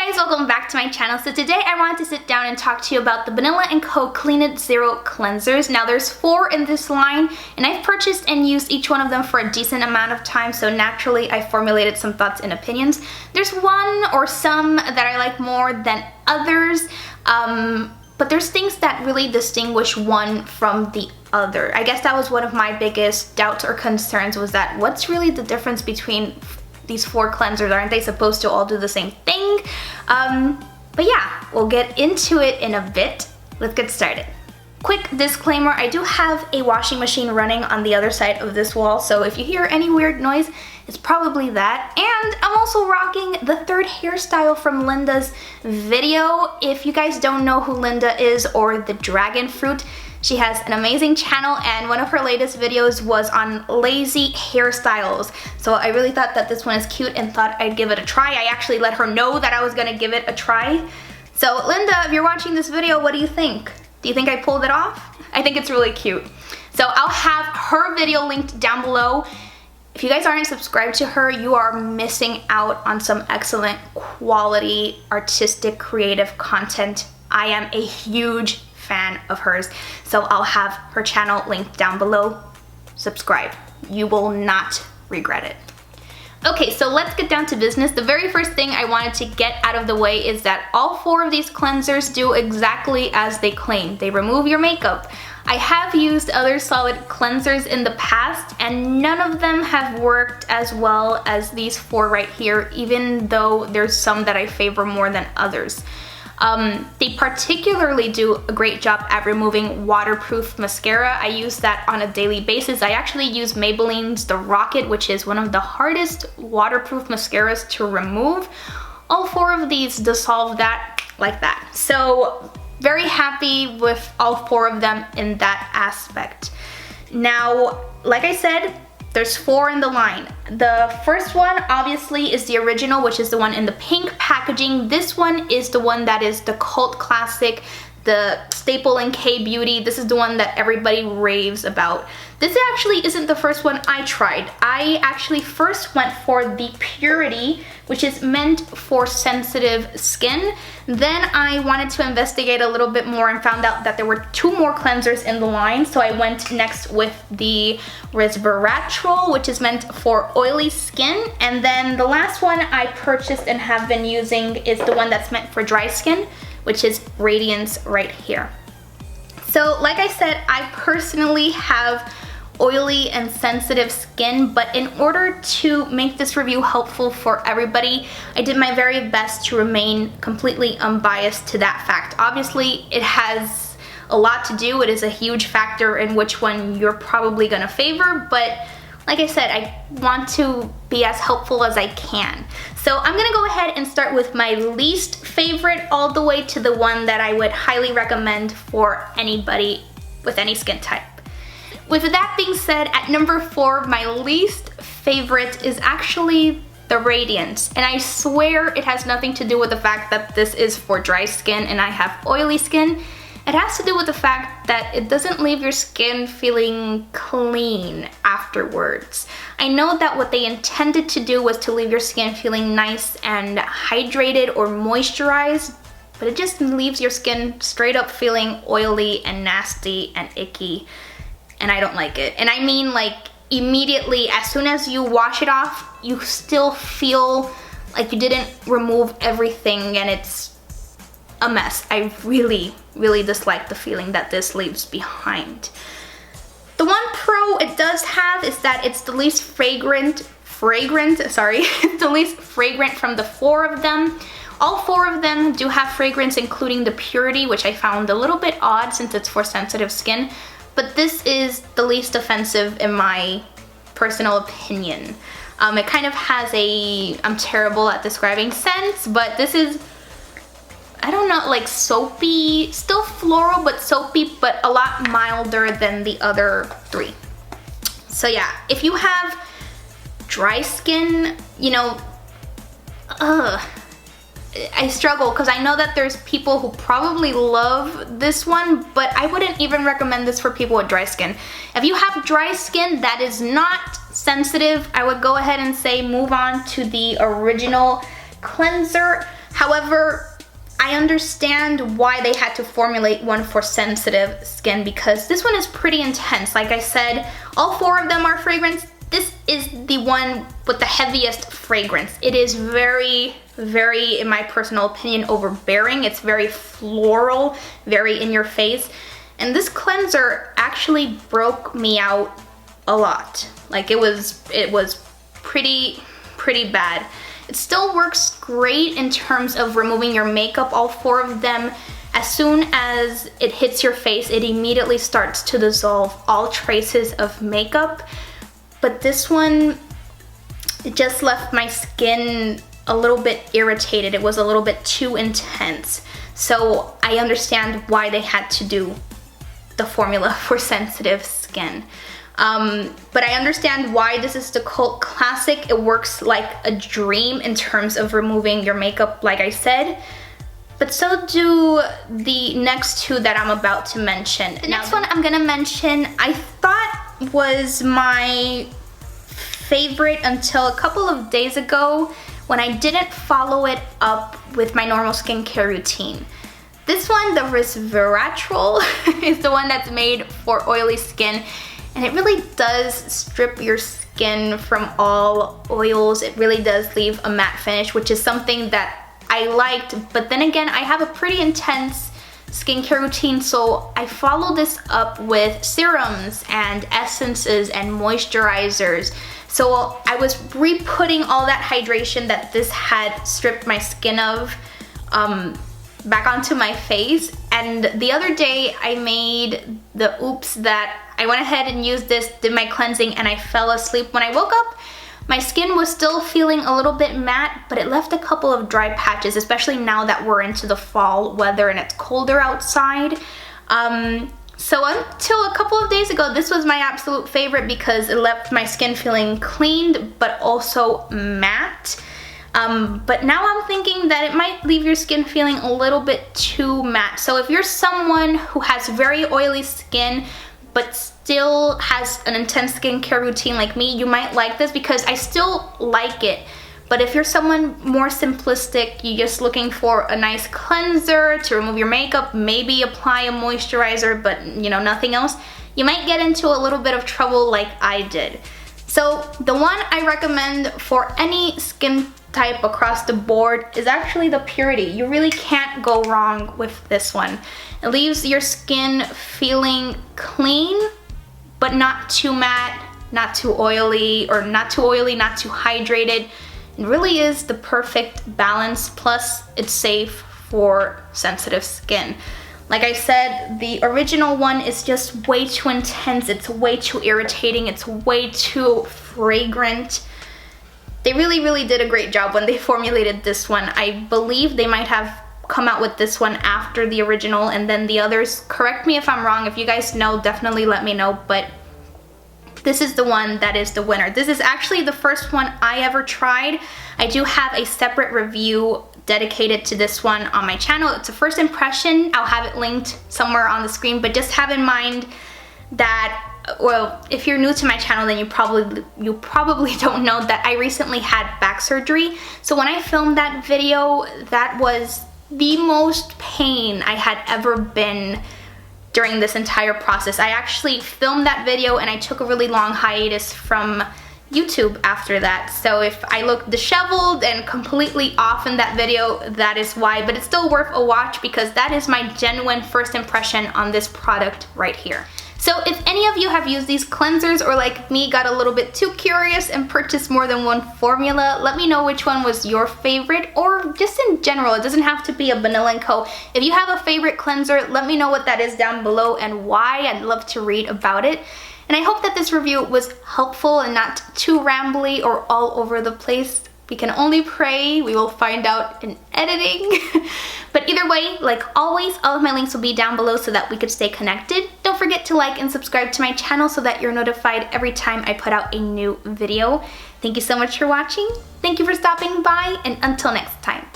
Hey guys, welcome back to my channel. So today I wanted to sit down and talk to you about the Banila Co Clean It Zero cleansers. Now there's 4 in this line and I've purchased and used each one of them for a decent amount of time, so naturally I formulated some thoughts and opinions. There's one or some that I like more than others, but there's things that really distinguish one from the other. I guess that was one of my biggest doubts or concerns, was that what's really the difference between these 4 cleansers? Aren't they supposed to all do the same thing? But yeah, we'll get into it in a bit. Let's get started. Quick disclaimer, I do have a washing machine running on the other side of this wall, so if you hear any weird noise, it's probably that. And I'm also rocking the 3rd hairstyle from Linda's video. If you guys don't know who Linda is, or the dragon fruit, she has an amazing channel and one of her latest videos was on lazy hairstyles. So I really thought that this one is cute and thought I'd give it a try. I actually let her know that I was gonna give it a try. So Linda, if you're watching this video, what do you think? Do you think I pulled it off? I think it's really cute. So I'll have her video linked down below. If you guys aren't subscribed to her, you are missing out on some excellent quality, artistic, creative content. I am a huge fan of hers, so I'll have her channel linked down below. Subscribe. You will not regret it. Okay, so let's get down to business. The very first thing I wanted to get out of the way is that all 4 of these cleansers do exactly as they claim. They remove your makeup. I have used other solid cleansers in the past and none of them have worked as well as these 4 right here, even though there's some that I favor more than others. They particularly do a great job at removing waterproof mascara. I use that on a daily basis. I actually use Maybelline's The Rocket, which is one of the hardest waterproof mascaras to remove. All 4 of these dissolve that like that. So very happy with all 4 of them in that aspect. Now, like I said, there's 4 in the line. The first one obviously is the original, which is the one in the pink packaging. This one is the one that is the cult classic, the staple in K-beauty. This is the one that everybody raves about. This actually isn't the first one I tried. I actually first went for the Purity, which is meant for sensitive skin. Then I wanted to investigate a little bit more and found out that there were 2 more cleansers in the line. So I went next with the Resveratrol, which is meant for oily skin. And then the last one I purchased and have been using is the one that's meant for dry skin, which is Radiance right here. So like I said, I personally have oily and sensitive skin, but in order to make this review helpful for everybody, I did my very best to remain completely unbiased to that fact. Obviously, it has a lot to do. It is a huge factor in which one you're probably gonna favor, but like I said, I want to be as helpful as I can. So I'm gonna go ahead and start with my least favorite all the way to the one that I would highly recommend for anybody with any skin type. With that being said, at number 4, my least favorite is actually the Radiance. And I swear it has nothing to do with the fact that this is for dry skin and I have oily skin. It has to do with the fact that it doesn't leave your skin feeling clean afterwards. I know that what they intended to do was to leave your skin feeling nice and hydrated or moisturized, but it just leaves your skin straight up feeling oily and nasty and icky, and I don't like it. And I mean, like, immediately, as soon as you wash it off, you still feel like you didn't remove everything and it's a mess. I really, really dislike the feeling that this leaves behind. The one pro it does have is that it's the least fragrant, it's the least fragrant from the 4 of them. All 4 of them do have fragrance, including the Purity, which I found a little bit odd since it's for sensitive skin, but this is the least offensive in my personal opinion. It kind of has a, I'm terrible at describing scents, but this is, I don't know, like soapy, still floral, but soapy, but a lot milder than the other 3. So yeah, if you have dry skin, you know, I struggle because I know that there's people who probably love this one, but I wouldn't even recommend this for people with dry skin. If you have dry skin that is not sensitive, I would go ahead and say move on to the original cleanser. However, I understand why they had to formulate one for sensitive skin because this one is pretty intense. Like I said, all 4 of them are fragrance. This is the one with the heaviest fragrance. It is very, very, in my personal opinion, overbearing. It's very floral, very in your face. And this cleanser actually broke me out a lot. Like it was pretty bad. It still works great in terms of removing your makeup, all 4 of them. As soon as it hits your face, it immediately starts to dissolve all traces of makeup. But this one, it just left my skin a little bit irritated. It was a little bit too intense. So I understand why they had to do the formula for sensitive skin. But I understand why this is the cult classic. It works like a dream in terms of removing your makeup, like I said. But so do the next 2 that I'm about to mention. The next one I'm gonna mention, I thought was my favorite until a couple of days ago when I didn't follow it up with my normal skincare routine. This one, the Resveratrol, is the one that's made for oily skin, and it really does strip your skin from all oils. It really does leave a matte finish, which is something that I liked, but then again, I have a pretty intense skincare routine, so I follow this up with serums and essences and moisturizers. So I was re-putting all that hydration that this had stripped my skin of back onto my face. And the other day I made the oops that I went ahead and used this, did my cleansing, and I fell asleep. When I woke up, my skin was still feeling a little bit matte, but it left a couple of dry patches, especially now that we're into the fall weather and it's colder outside. So until a couple of days ago, this was my absolute favorite because it left my skin feeling cleaned, but also matte. But now I'm thinking that it might leave your skin feeling a little bit too matte. So if you're someone who has very oily skin, but still has an intense skincare routine like me, you might like this because I still like it. But if you're someone more simplistic, you're just looking for a nice cleanser to remove your makeup, maybe apply a moisturizer, but you know, nothing else, you might get into a little bit of trouble like I did. So the one I recommend for any skin type across the board is actually the Purity. You really can't go wrong with this one. It leaves your skin feeling clean, but not too matte, not too oily, or not too oily, not too hydrated. It really is the perfect balance, plus it's safe for sensitive skin. Like I said, the original one is just way too intense, it's way too irritating, it's way too fragrant. They really did a great job when they formulated this one. I believe they might have come out with this one after the original and then the others. Correct me if I'm wrong. If you guys know, definitely let me know, but this is the one that is the winner. This is actually the first one I ever tried. I do have a separate review dedicated to this one on my channel. It's a first impression. I'll have it linked somewhere on the screen, but just have in mind that, well, if you're new to my channel, then you probably don't know that I recently had back surgery. So when I filmed that video, that was the most pain I had ever been during this entire process. I actually filmed that video and I took a really long hiatus from YouTube after that. So if I look disheveled and completely off in that video, that is why, but it's still worth a watch because that is my genuine first impression on this product right here. So if any of you have used these cleansers or like me got a little bit too curious and purchased more than one formula, let me know which one was your favorite, or just in general. It doesn't have to be a Banila Co. If you have a favorite cleanser, let me know what that is down below and why. I'd love to read about it. And I hope that this review was helpful and not too rambly or all over the place. We can only pray. We will find out in editing. But either way, like always, all of my links will be down below so that we could stay connected. Don't forget to like and subscribe to my channel so that you're notified every time I put out a new video. Thank you so much for watching. Thank you for stopping by, and until next time.